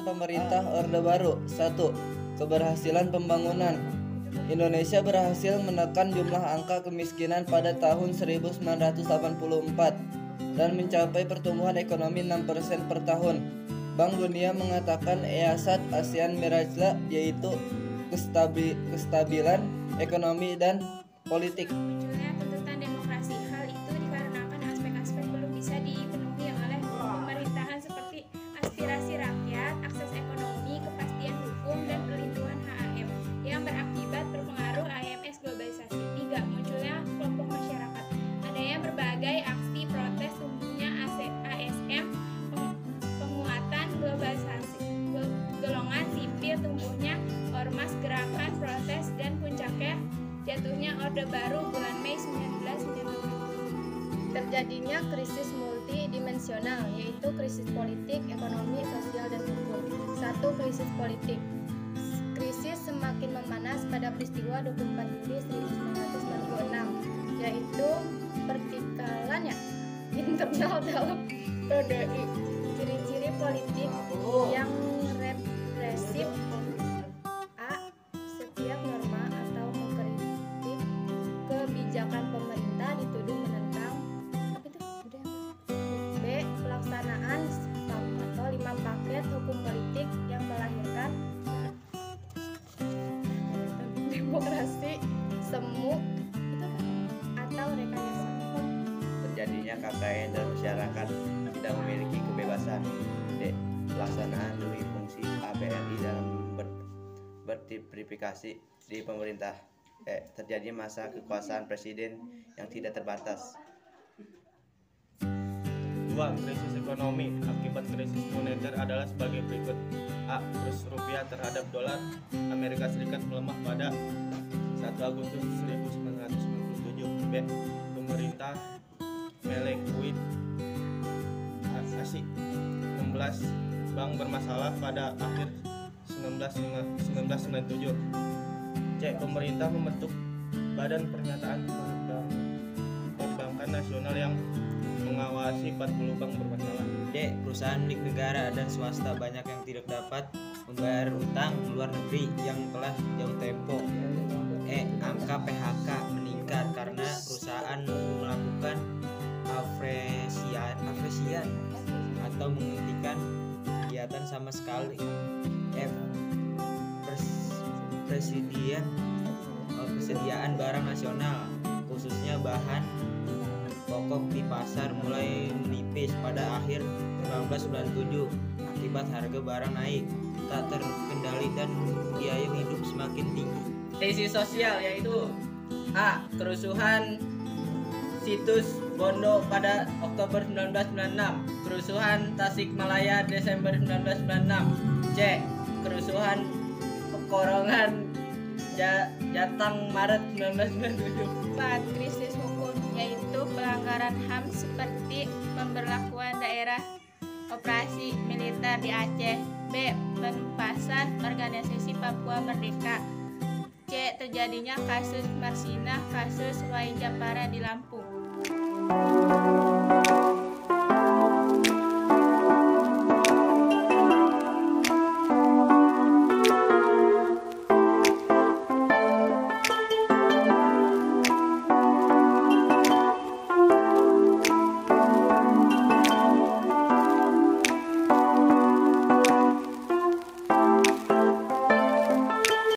pemerintah Orde Baru. 1. Keberhasilan pembangunan. Indonesia berhasil menekan jumlah angka kemiskinan pada tahun 1984 dan mencapai pertumbuhan ekonomi 6% per tahun. Bank Dunia mengatakan EASAT ASEAN Mirajla, yaitu kestabilan ekonomi dan politik. Munculnya tuntutan demokrasi. Hal itu dikarenakan aspek-aspek belum bisa dipenuhi oleh pemerintahan seperti aspirasi rakyat, akses ekonomi, kepastian hukum, dan perlindungan HAM yang berakibat berpengaruh AMS globalisasi. 3. Munculnya kelompok masyarakat. Adanya berbagai aksi protes tumbuhnya ASM, penguatan globalisasi, golongan sipil tumbuhnya ormas, gerakan protes, dan puncaknya jatuhnya Orde Baru bulan Mei 1997. Terjadinya krisis multidimensional, yaitu krisis politik, ekonomi, sosial, dan hukum. 1. Krisis politik. Krisis semakin memanas pada peristiwa 24 Juli 1996, yaitu pertikalan internal dalam PDI. Ciri-ciri politik yang represif. A. Setiap norma atau mengkritik kebijakan pemerintah dituduh menentang. B. Pelaksanaan 5 paket hukum politik yang melahirkan demokrasi semu atau rekayasa. Terjadinya KKN dan masyarakat tidak memiliki kebebasan. D. Pelaksanaan dui fungsi APRI dalam berverifikasi di pemerintah. E. Terjadi masa kekuasaan presiden yang tidak terbatas. 2. Krisis ekonomi. Akibat krisis moneter adalah sebagai berikut. A. Kurs rupiah terhadap dolar Amerika Serikat melemah pada 1 Agustus 1997. B. Pemerintah melekuidasi 16 bank bermasalah pada akhir 1997. C. Pemerintah membentuk Badan Pernyataan Perbankan Nasional yang mengawasi 40 bank bermasalah. D. Perusahaan milik negara dan swasta banyak yang tidak dapat membayar utang luar negeri yang telah jauh tempo. E. Angka PHK meningkat karena perusahaan melakukan apresian atau menghentikan kegiatan sama sekali. F. Persediaan barang nasional, khususnya bahan pokok di pasar mulai menipis pada akhir 1997 akibat harga barang naik tak terkendali dan biaya hidup semakin tinggi. Krisis sosial yaitu A. Kerusuhan situs Bondo pada Oktober 1996, kerusuhan Tasikmalaya Desember 1996. C. Kerusuhan Pekorongan Jatang Maret 1997. 4. Krisis hukum, yaitu pelanggaran HAM seperti pemberlakuan daerah operasi militer di Aceh. B. Penumpasan organisasi Papua Merdeka. C. Terjadinya kasus Marsinah, kasus Wain Japara di Lampung.